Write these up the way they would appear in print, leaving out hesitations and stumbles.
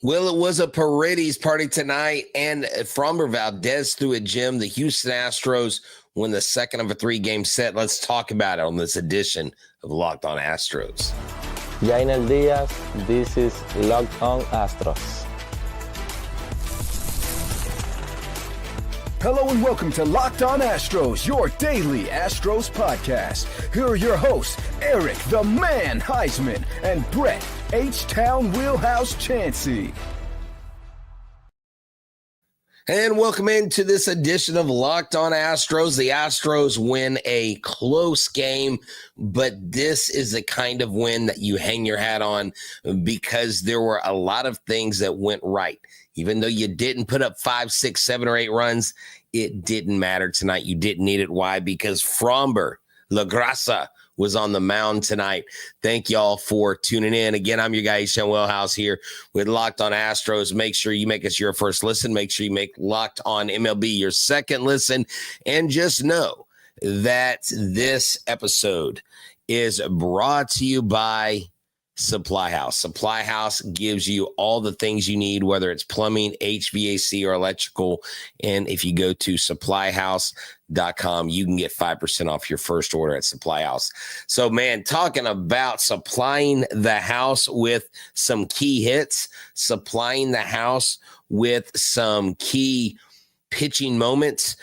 Well, it was a Paredes party tonight, and Framber Valdez threw a gem. The Houston Astros won the second of a 3-game set. Let's talk about it on this edition of Locked On Astros. Jainer Diaz, this is Locked On Astros. Hello and welcome to Locked On Astros, your daily Astros podcast. Here are your hosts, Eric the Man Heisman and Brett H-Town Wheelhouse Chansey. And welcome into this edition of Locked On Astros. The Astros win a close game, but this is the kind of win that you hang your hat on because there were a lot of things that went right. Even though you didn't put up 5, 6, 7, or 8 runs, it didn't matter tonight. You didn't need it. Why? Because Framber La Grasa was on the mound tonight. Thank y'all for tuning in. Again, I'm your guy, Sean Wellhouse, here with Locked On Astros. Make sure you make us your first listen. Make sure you make Locked On MLB your second listen. And just know that this episode is brought to you by Supply House. Supply House gives you all the things you need, whether it's plumbing, HVAC, or electrical. And if you go to supplyhouse.com, you can get 5% off your first order at Supply House. So, man, talking about supplying the house with some key hits, supplying the house with some key pitching moments.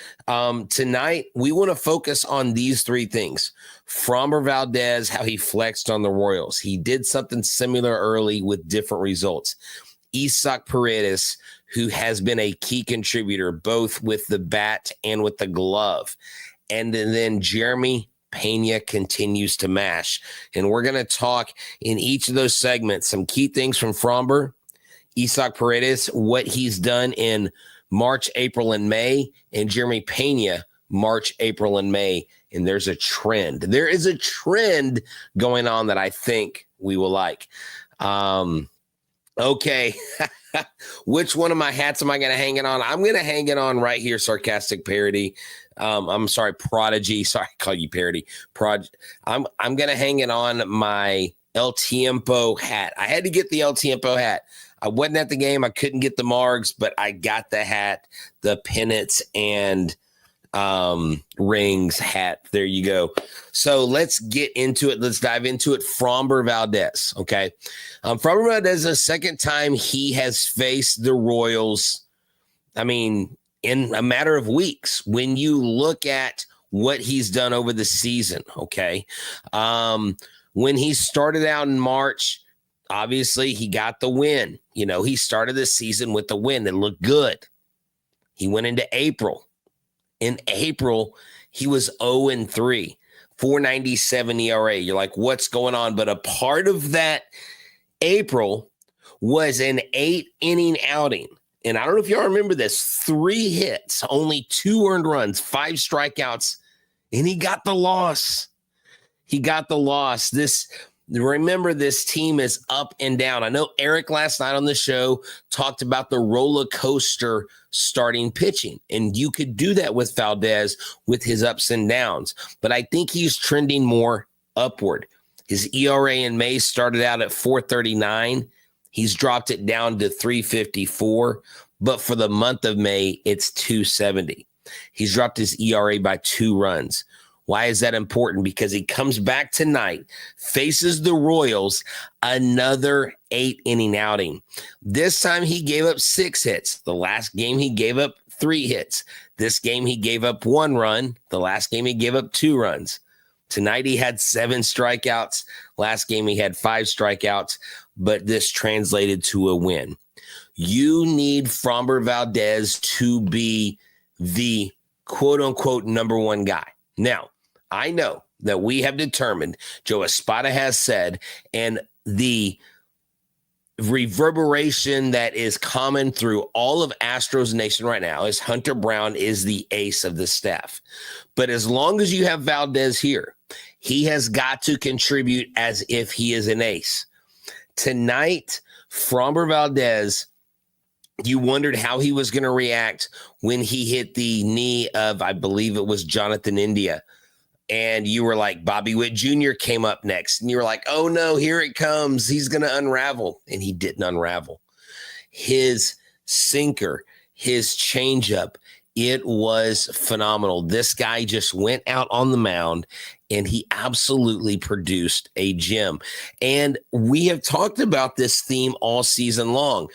Tonight, we want to focus on these 3 things. Framber Valdez, how he flexed on the Royals. He did something similar early with different results. Isaac Paredes, who has been a key contributor both with the bat and with the glove. And then Jeremy Pena continues to mash. And we're going to talk in each of those segments some key things from Framber, Isaac Paredes, what he's done in March, April, and May, and Jeremy Pena, March, April, and May. And there's a trend. There is a trend going on that I think we will like. Okay. Which one of my hats am I going to hang it on? I'm going to hang it on right here, sarcastic parody. I'm sorry, prodigy. Sorry, I call you parody. I'm going to hang it on my El Tiempo hat. I had to get the El Tiempo hat. I wasn't at the game. I couldn't get the margs, but I got the hat, the pennants, and rings hat. There you go. So let's get into it. Let's dive into it. Framber Valdez. Okay. Framber Valdez is the second time he has faced the Royals. I mean, in a matter of weeks, when you look at what he's done over the season. Okay. When he started out in March, obviously he got the win. You know, he started the season with the win that looked good. He went into April. In April, he was 0-3, 4.97 ERA. You're like, what's going on? But a part of that April was an 8-inning outing. And I don't know if y'all remember this, 3 hits, only 2 earned runs, 5 strikeouts, and he got the loss. He got the loss. Remember, this team is up and down. I know Eric last night on the show talked about the roller coaster starting pitching, and you could do that with Valdez with his ups and downs. But I think he's trending more upward. His ERA in May started out at 4.39. He's dropped it down to 3.54. But for the month of May, it's 2.70. He's dropped his ERA by 2 runs. Why is that important? Because he comes back tonight, faces the Royals, another 8-inning outing. This time he gave up 6 hits. The last game he gave up 3 hits. This game he gave up 1 run. The last game he gave up 2 runs. Tonight he had 7 strikeouts. Last game he had 5 strikeouts, but this translated to a win. You need Framber Valdez to be the quote-unquote number 1 guy. Now, I know that we have determined, Joe Espada has said, and the reverberation that is common through all of Astros Nation right now is Hunter Brown is the ace of the staff. But as long as you have Valdez here, he has got to contribute as if he is an ace. Tonight, Framber Valdez, you wondered how he was going to react when he hit the knee of, I believe it was Jonathan India. And you were like, Bobby Witt Jr. came up next. And you were like, oh, no, here it comes. He's going to unravel. And he didn't unravel. his sinker, his changeup, it was phenomenal. This guy just went out on the mound and he absolutely produced a gem. And we have talked about this theme all season long.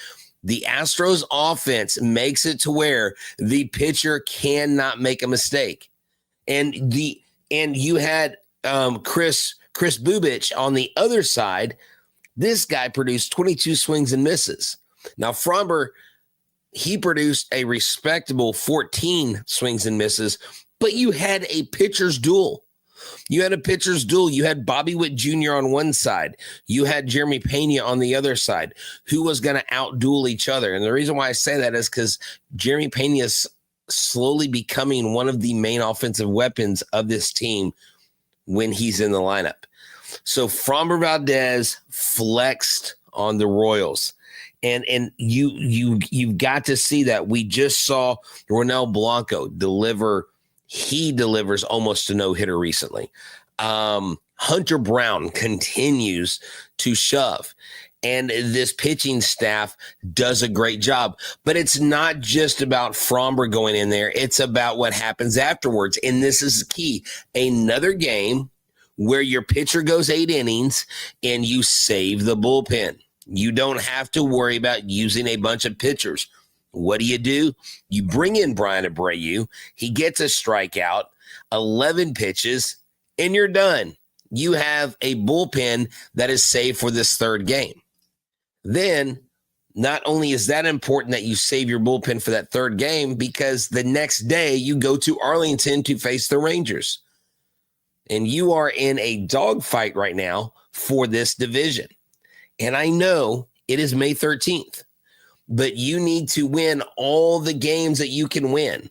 The Astros offense makes it to where the pitcher cannot make a mistake. And you had Chris Bubich on the other side. This guy produced 22 swings and misses. Now, Framber, he produced a respectable 14 swings and misses, but you had a pitcher's duel. You had Bobby Witt Jr. on one side. You had Jeremy Pena on the other side, who was going to outduel each other. And the reason why I say that is because Jeremy Pena is slowly becoming one of the main offensive weapons of this team when he's in the lineup. So Framber Valdez flexed on the Royals. And you've got to see that. We just saw Ronel Blanco deliver. He delivers almost a no-hitter recently. Hunter Brown continues to shove. And this pitching staff does a great job. But it's not just about Framber going in there. It's about what happens afterwards. And this is key. Another game where your pitcher goes 8 innings and you save the bullpen. You don't have to worry about using a bunch of pitchers. What do? You bring in Brian Abreu. He gets a strikeout, 11 pitches, and you're done. You have a bullpen that is saved for this third game. Then, not only is that important that you save your bullpen for that third game, because the next day you go to Arlington to face the Rangers. And you are in a dogfight right now for this division. And I know it is May 13th, but you need to win all the games that you can win.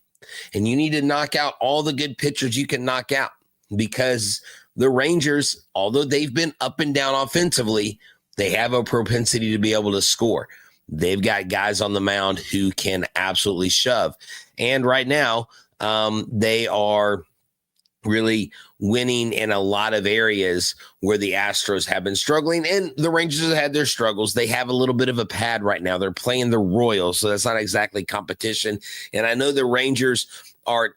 And you need to knock out all the good pitchers you can knock out, because the Rangers, although they've been up and down offensively, they have a propensity to be able to score. They've got guys on the mound who can absolutely shove. And right now, they are really winning in a lot of areas where the Astros have been struggling, and the Rangers have had their struggles. They have a little bit of a pad right now. They're playing the Royals, so that's not exactly competition. And I know the Rangers are,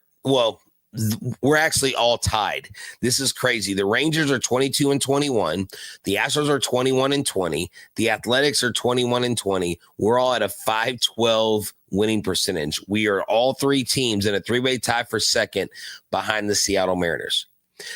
we're actually all tied. This is crazy. The Rangers are 22-21. The Astros are 21-20. The Athletics are 21-20. We're all at a 512 winning percentage. We are all three teams in a three-way tie for second behind the Seattle Mariners.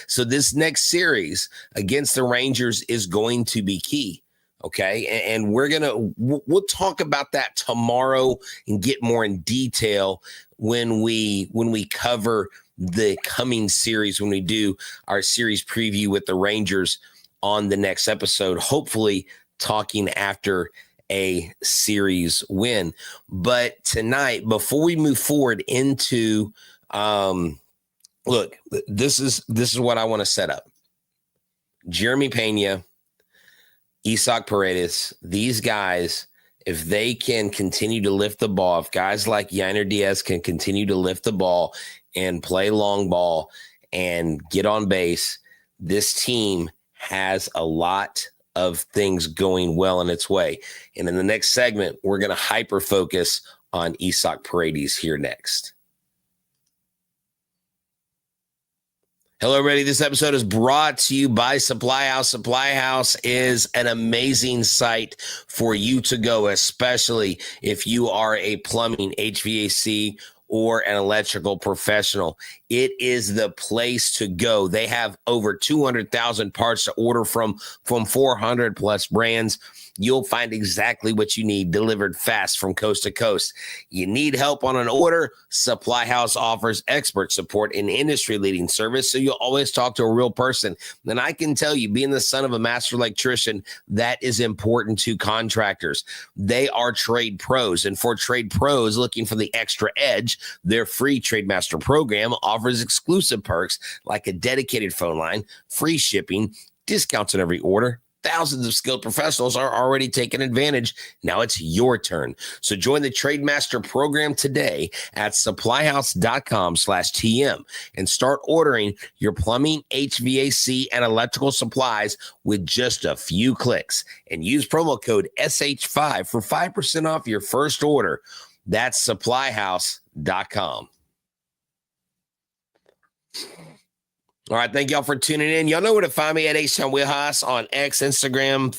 So this next series against the Rangers is going to be key. Okay. And we'll talk about that tomorrow and get more in detail when we cover the coming series, when we do our series preview with the Rangers on the next episode, hopefully talking after a series win. But tonight, before we move forward into, look, this is what I want to set up. Jeremy Pena, Isaac Paredes, these guys, if they can continue to lift the ball, if guys like Yainer Diaz can continue to lift the ball and play long ball and get on base, this team has a lot of things going well in its way. And in the next segment, we're going to hyper focus on Isaac Paredes here next. Hello, everybody. This episode is brought to you by Supply House. Supply House is an amazing site for you to go, especially if you are a plumbing, HVAC, or an electrical professional. It is the place to go. They have over 200,000 parts to order from 400 plus brands. You'll find exactly what you need delivered fast from coast to coast. You need help on an order? Supply House offers expert support and industry-leading service, so you'll always talk to a real person. And I can tell you, being the son of a master electrician, that is important to contractors. They are trade pros, and for trade pros looking for the extra edge, their free TradeMaster program offers exclusive perks like a dedicated phone line, free shipping, discounts on every order. thousands of skilled professionals are already taking advantage. Now it's your turn. So join the Trademaster program today at supplyhouse.com/TM and start ordering your plumbing, HVAC, and electrical supplies with just a few clicks. And use promo code SH5 for 5% off your first order. That's supplyhouse.com. All right, thank y'all for tuning in. Y'all know where to find me at H-Town Wheelhouse on X, Instagram,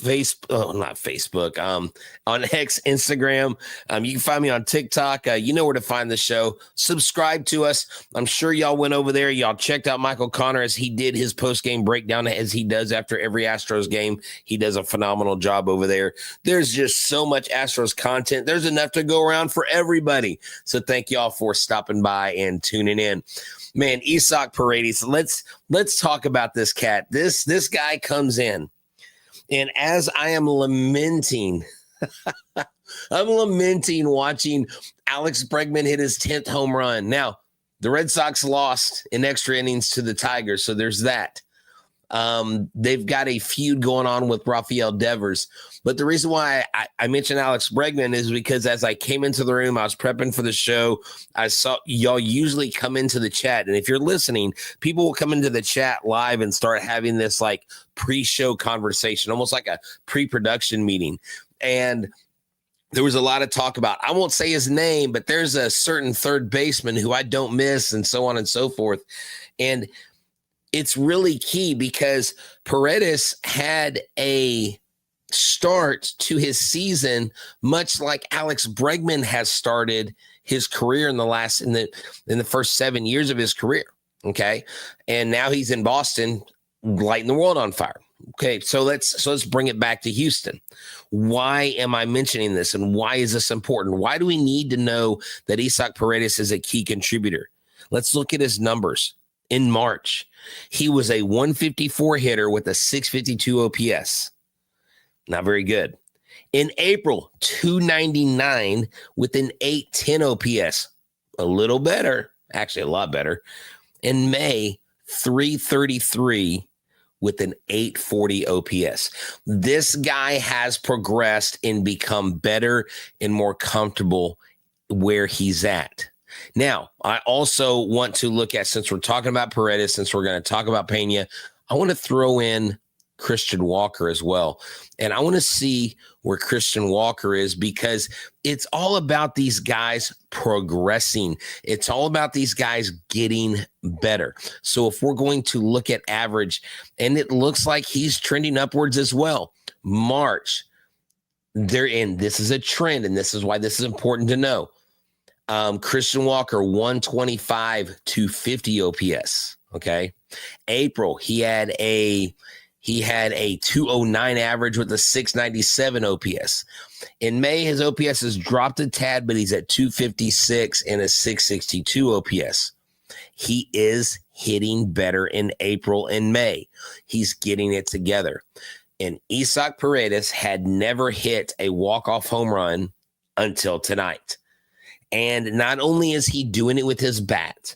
on X, Instagram. You can find me on TikTok. You know where to find the show. Subscribe to us. I'm sure y'all went over there. Y'all checked out Michael Connor as he did his post-game breakdown as he does after every Astros game. He does a phenomenal job over there. There's just so much Astros content. There's enough to go around for everybody. So thank y'all for stopping by and tuning in. Man, Isaac Paredes, let's talk about this cat. This guy comes in, and as I am lamenting, watching Alex Bregman hit his 10th home run. Now, the Red Sox lost in extra innings to the Tigers, so there's that. They've got a feud going on with Rafael Devers. But the reason why I mentioned Alex Bregman is because as I came into the room, I was prepping for the show. I saw y'all usually come into the chat. And if you're listening, people will come into the chat live and start having this like pre-show conversation, almost like a pre-production meeting. And there was a lot of talk about, I won't say his name, but there's a certain third baseman who I don't miss and so on and so forth. And it's really key because Paredes had a start to his season, much like Alex Bregman has started his career in the first 7 years of his career. Okay. And now he's in Boston, lighting the world on fire. Okay. So let's bring it back to Houston. Why am I mentioning this? And why is this important? Why do we need to know that Isaac Paredes is a key contributor? Let's look at his numbers. In March, he was a 154 hitter with a 652 OPS. Not very good. In April, 299 with an 810 OPS. A little better, actually a lot better. In May, 333 with an 840 OPS. This guy has progressed and become better and more comfortable where he's at. Now, I also want to look at, since we're talking about Paredes, since we're going to talk about Peña, I want to throw in Christian Walker as well. And I want to see where Christian Walker is because it's all about these guys progressing. It's all about these guys getting better. So if we're going to look at average, and it looks like he's trending upwards as well. March, they're in. This is a trend, and this is why this is important to know. Christian Walker, 125 to 50 OPS. Okay. April, he had a 209 average with a 697 OPS. In May, his OPS has dropped a tad, but he's at 256 and a 662 OPS. He is hitting better in April and May. He's getting it together. And Isaac Paredes had never hit a walk-off home run until tonight. And not only is he doing it with his bat,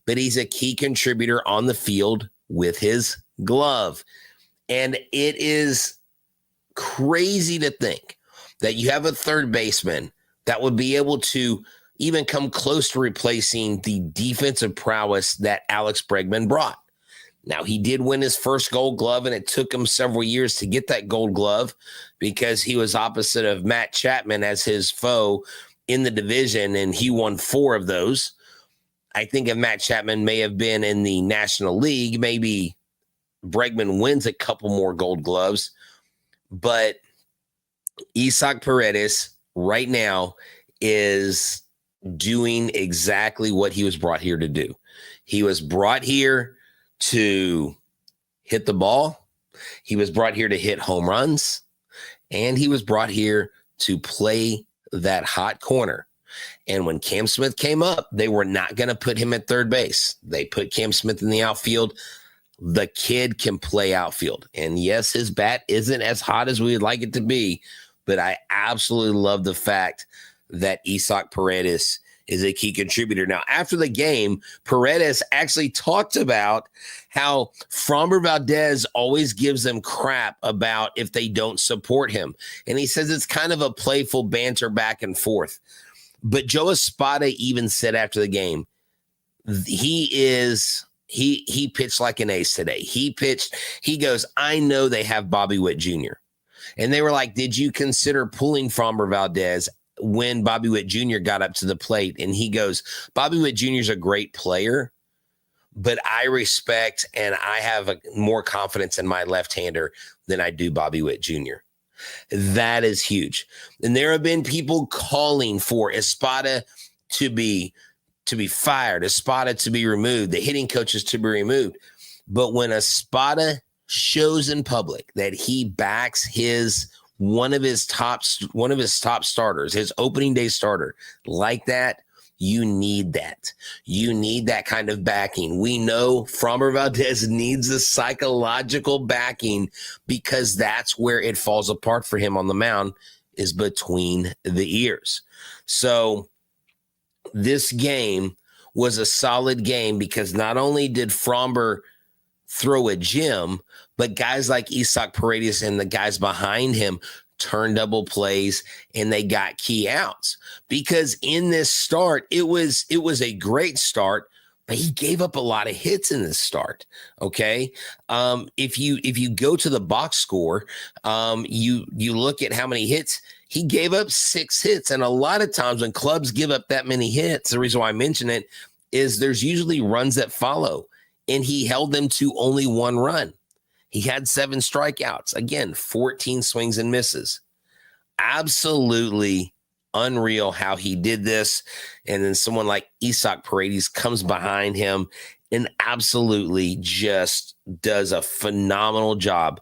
but he's a key contributor on the field with his glove. And it is crazy to think that you have a third baseman that would be able to even come close to replacing the defensive prowess that Alex Bregman brought. Now, he did win his first Gold Glove, and it took him several years to get that Gold Glove because he was opposite of Matt Chapman as his foe in the division, and he won 4 of those. I think if Matt Chapman may have been in the National League, maybe Bregman wins a couple more Gold Gloves. But Isaac Paredes right now is doing exactly what he was brought here to do. He was brought here to hit the ball. He was brought here to hit home runs. And he was brought here to play that hot corner. And when Cam Smith came up, they were not going to put him at third base. They put Cam Smith in the outfield. The kid can play outfield. And yes, his bat isn't as hot as we would like it to be, but I absolutely love the fact that Isaac Paredes is a key contributor. Now, after the game, Paredes actually talked about how Framber Valdez always gives them crap about if they don't support him. And he says it's kind of a playful banter back and forth. But Joe Espada even said after the game, he pitched like an ace today. He goes, I know they have Bobby Witt Jr. And they were like, did you consider pulling Framber Valdez when Bobby Witt Jr. got up to the plate? And he goes, Bobby Witt Jr. is a great player, but I respect and I have more confidence in my left-hander than I do Bobby Witt Jr. That is huge. And there have been people calling for Espada to be fired, Espada to be removed, the hitting coaches to be removed. But when Espada shows in public that he backs one of his top starters, his opening day starter like that, you need that. You need that kind of backing. We know Framber Valdez needs the psychological backing because that's where it falls apart for him on the mound, is between the ears. So this game was a solid game because not only did Framber throw a gem, but guys like Isaac Paredes and the guys behind him turned double plays and they got key outs. Because in this start, it was a great start, but he gave up a lot of hits in this start. Okay. If you go to the box score, you look at how many hits he gave up, 6 hits. And a lot of times when clubs give up that many hits, the reason why I mention it is there's usually runs that follow, and he held them to only 1 run. He had 7 strikeouts. Again, 14 swings and misses. Absolutely unreal how he did this. And then someone like Isaac Paredes comes behind him and absolutely just does a phenomenal job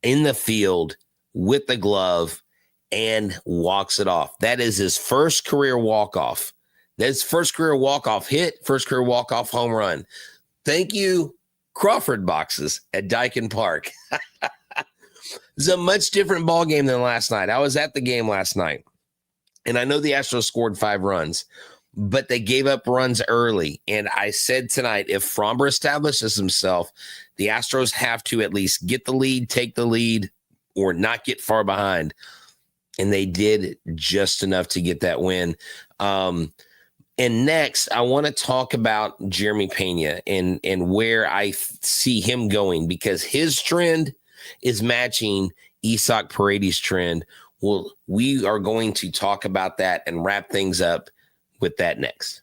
in the field with the glove and walks it off. That is his first career walk-off. That's first career walk-off hit, first career walk-off home run. Thank you, Crawford boxes at Dyken Park. It's a much different ball game than last night. I was at the game last night, and I know the Astros scored 5 runs, but they gave up runs early. And I said tonight, if Framber establishes himself, the Astros have to at least get the lead, take the lead, or not get far behind. And they did just enough to get that win. And next, I want to talk about Jeremy Pena and where I see him going, because his trend is matching Isaac Paredes' trend. Well, we are going to talk about that and wrap things up with that next.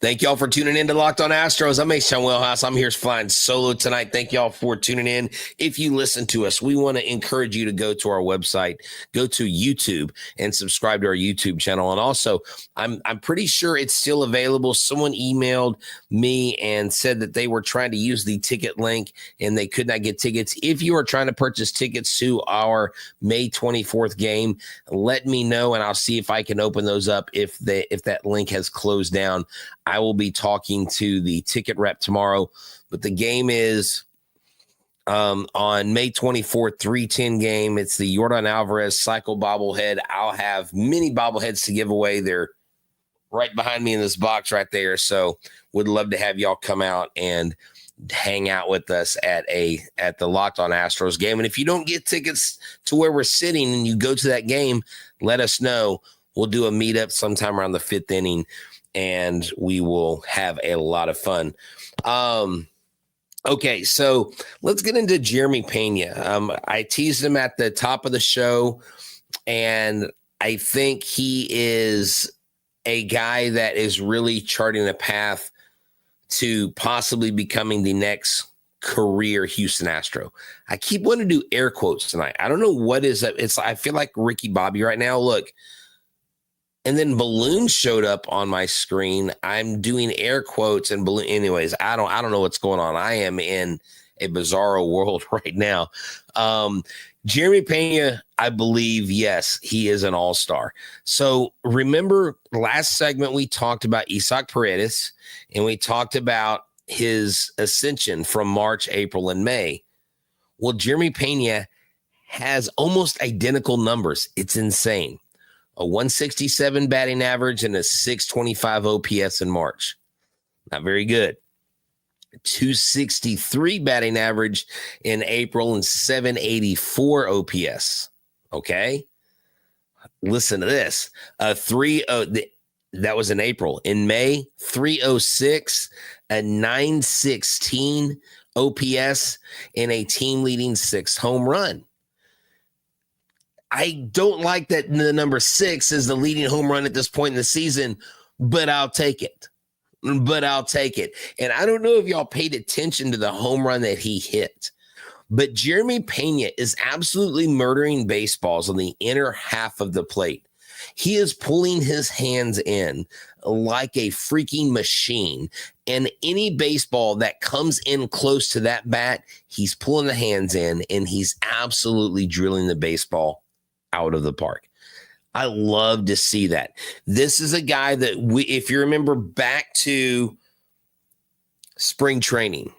Thank y'all for tuning in to Locked On Astros. I'm H-Town Wellhouse. I'm here flying solo tonight. Thank y'all for tuning in. If you listen to us, we want to encourage you to go to our website, go to YouTube, and subscribe to our YouTube channel. And also, I'm pretty sure it's still available. Someone emailed me and said that they were trying to use the ticket link and they could not get tickets. If you are trying to purchase tickets to our May 24th game, let me know and I'll see if I can open those up if that link has closed down. I will be talking to the ticket rep tomorrow, but the game is on May 24th, 3:10 game. It's the Yordan Alvarez cycle bobblehead. I'll have many bobbleheads to give away. They're right behind me in this box right there. So would love to have y'all come out and hang out with us at the Locked On Astros game. And if you don't get tickets to where we're sitting and you go to that game, let us know. We'll do a meetup sometime around the 5th inning, and we will have a lot of fun. Okay, so let's get into Jeremy Pena. I teased him at the top of the show, and I think he is a guy that is really charting a path to possibly becoming the next career Houston Astro. I keep wanting to do air quotes tonight. I don't know what is that. I feel like Ricky Bobby right now. Look. And then balloons showed up on my screen. I'm doing air quotes and balloon. Anyways, I don't know what's going on. I am in a bizarro world right now. Jeremy Pena, I believe, yes, he is an all-star. So remember last segment we talked about Isaac Paredes, and we talked about his ascension from March, April, and May. Well, Jeremy Pena has almost identical numbers. It's insane. A 167 batting average and a 625 OPS in March. Not very good. 263 batting average in April and 784 OPS. Okay. Listen to this. That was in April. In May, 306, a 916 OPS, and a team leading 6 home run. I don't like that the number 6 is the leading home run at this point in the season, but I'll take it. And I don't know if y'all paid attention to the home run that he hit, but Jeremy Pena is absolutely murdering baseballs on the inner half of the plate. He is pulling his hands in like a freaking machine. And any baseball that comes in close to that bat, he's pulling the hands in and he's absolutely drilling the baseball out of the park. I love to see that. This is a guy that if you remember back to spring training,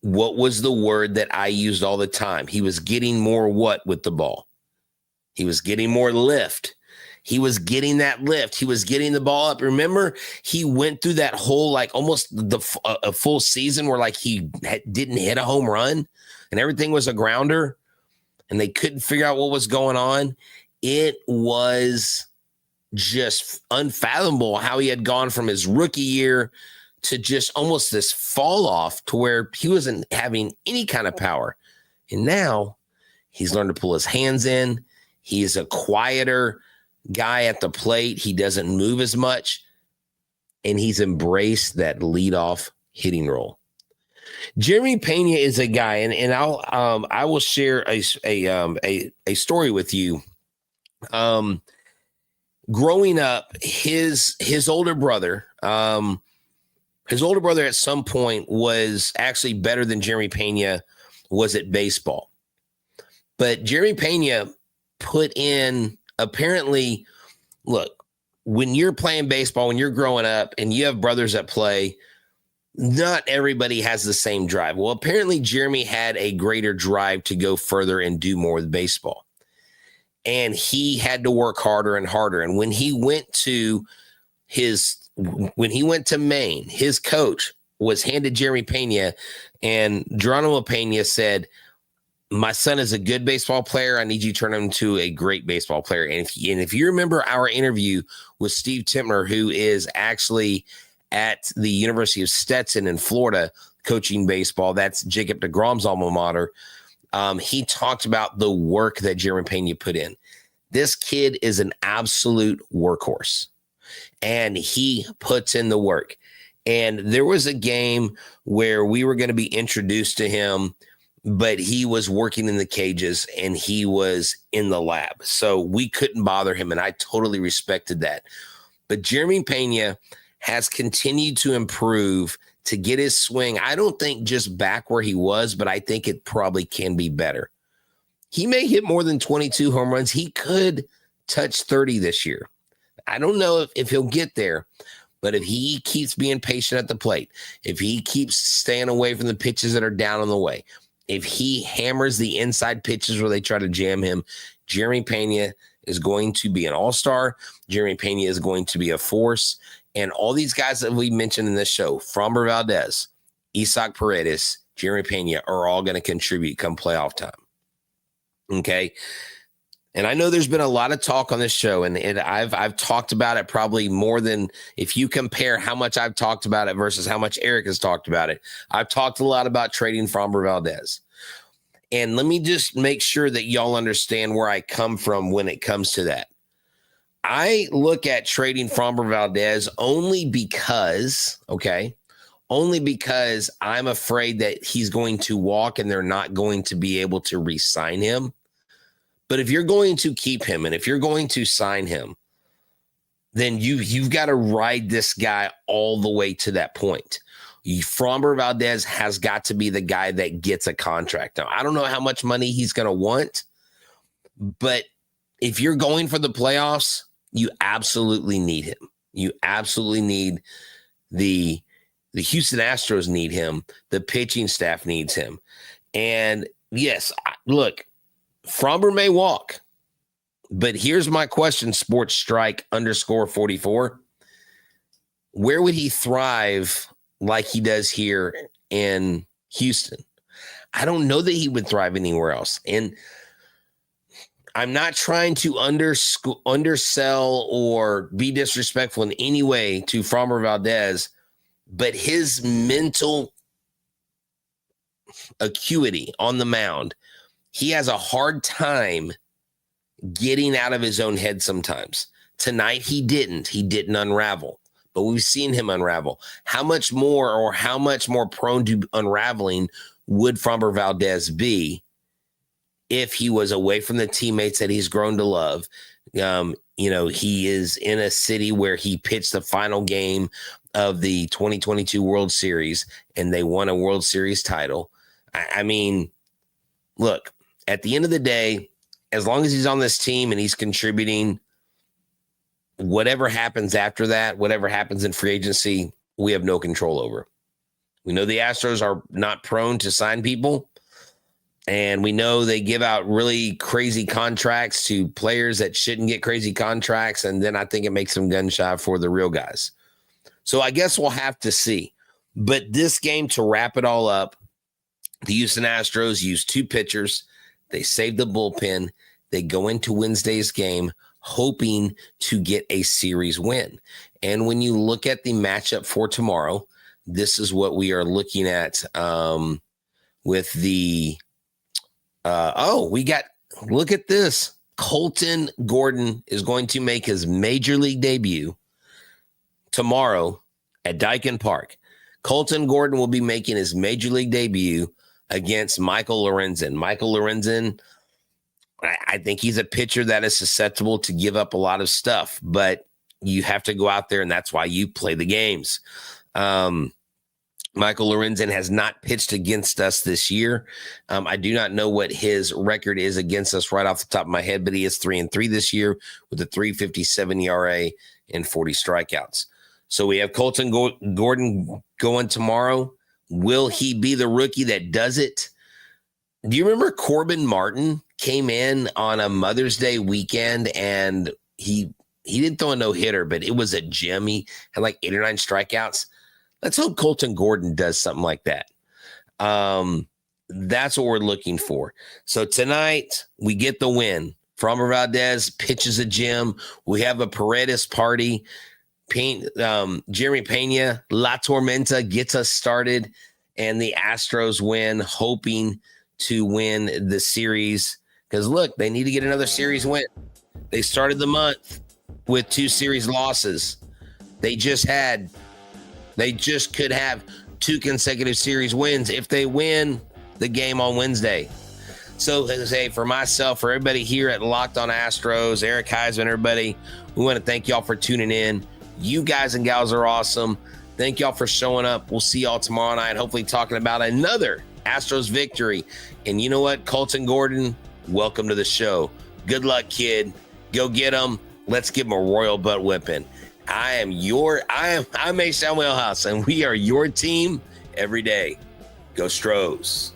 what was the word that I used all the time? He was getting more what with the ball? He was getting more lift. He was getting that lift. He was getting the ball up. Remember, he went through that whole, like almost a full season where like he didn't hit a home run and everything was a grounder and they couldn't figure out what was going on. It was just unfathomable how he had gone from his rookie year to just almost this fall off to where he wasn't having any kind of power. And now he's learned to pull his hands in. He's a quieter guy at the plate. He doesn't move as much, and he's embraced that leadoff hitting role. Jeremy Pena is a guy, and I will share a story with you. Growing up, his older brother at some point was actually better than Jeremy Pena was at baseball. But Jeremy Pena put in, apparently, look, when you're playing baseball, when you're growing up and you have brothers that play, not everybody has the same drive. Well, apparently Jeremy had a greater drive to go further and do more with baseball. And he had to work harder and harder. And when he went to Maine, his coach was handed Jeremy Pena, and Geronimo Pena said, "My son is a good baseball player. I need you to turn him into a great baseball player." And if you remember our interview with Steve Timner, who is actually at the University of Stetson in Florida coaching baseball, that's Jacob deGrom's alma mater, he talked about the work that Jeremy Pena put in. This kid is an absolute workhorse, and he puts in the work. And there was a game where we were going to be introduced to him, but he was working in the cages and he was in the lab. So we couldn't bother him, and I totally respected that. But Jeremy Pena has continued to improve to get his swing. I don't think just back where he was, but I think it probably can be better. He may hit more than 22 home runs. He could touch 30 this year. I don't know if he'll get there, but if he keeps being patient at the plate, if he keeps staying away from the pitches that are down on the way, if he hammers the inside pitches where they try to jam him, Jeremy Pena is going to be an all-star. Jeremy Pena is going to be a force. And all these guys that we mentioned in this show, Framber Valdez, Isaac Paredes, Jeremy Pena, are all going to contribute come playoff time. Okay. And I know there's been a lot of talk on this show, and I've talked about it probably more than, if you compare how much I've talked about it versus how much Eric has talked about it. I've talked a lot about trading Framber Valdez. And let me just make sure that y'all understand where I come from when it comes to that. I look at trading Framber Valdez only because I'm afraid that he's going to walk and they're not going to be able to re-sign him. But if you're going to keep him and if you're going to sign him, then you've got to ride this guy all the way to that point. Framber Valdez has got to be the guy that gets a contract. Now, I don't know how much money he's going to want, but if you're going for the playoffs, you absolutely need him. You absolutely need the Houston Astros need him. The pitching staff needs him. And yes, look, Framber may walk, but here's my question, Sports Strike _44. Where would he thrive like he does here in Houston? I don't know that he would thrive anywhere else. And I'm not trying to undersell or be disrespectful in any way to Framber Valdez, but his mental acuity on the mound, he has a hard time getting out of his own head sometimes. Tonight, he didn't unravel, but we've seen him unravel. How much more prone to unraveling would Framber Valdez be if he was away from the teammates that he's grown to love? He is in a city where he pitched the final game of the 2022 World Series and they won a World Series title. I mean, look, at the end of the day, as long as he's on this team and he's contributing, whatever happens after that, whatever happens in free agency, we have no control over. We know the Astros are not prone to sign people, and we know they give out really crazy contracts to players that shouldn't get crazy contracts, and then I think it makes them gun shy for the real guys. So I guess we'll have to see. But this game, to wrap it all up, the Houston Astros used 2 pitchers. They saved the bullpen. They go into Wednesday's game hoping to get a series win. And when you look at the matchup for tomorrow, this is what we are looking at with the look at this. Colton Gordon is going to make his major league debut tomorrow at Dyken Park. Colton Gordon will be making his major league debut against Michael Lorenzen. Michael Lorenzen, I think he's a pitcher that is susceptible to give up a lot of stuff, but you have to go out there, and that's why you play the games. Michael Lorenzen has not pitched against us this year. I do not know what his record is against us right off the top of my head, but he is 3-3 this year with a 3.57 ERA and 40 strikeouts. So we have Colton Gordon going tomorrow. Will he be the rookie that does it? Do you remember Corbin Martin came in on a Mother's Day weekend and he didn't throw a no-hitter, but it was a gem. He had like 8 or 9 strikeouts. Let's hope Colton Gordon does something like that. That's what we're looking for. So tonight we get the win. Framber Valdez pitches a gem. We have a Paredes Party. Jeremy Pena, La Tormenta gets us started, and the Astros win, hoping to win the series. Because look, they need to get another series win. They started the month with 2 series losses. They just could have 2 consecutive series wins if they win the game on Wednesday. So, as I say, for myself, for everybody here at Locked On Astros, Eric Heisman, everybody, we want to thank y'all for tuning in. You guys and gals are awesome. Thank y'all for showing up. We'll see y'all tomorrow night, hopefully talking about another Astros victory. And you know what? Colton Gordon, welcome to the show. Good luck, kid. Go get him. Let's give him a royal butt whipping. I'm A. Samuel House, and we are your team every day. Go Stros.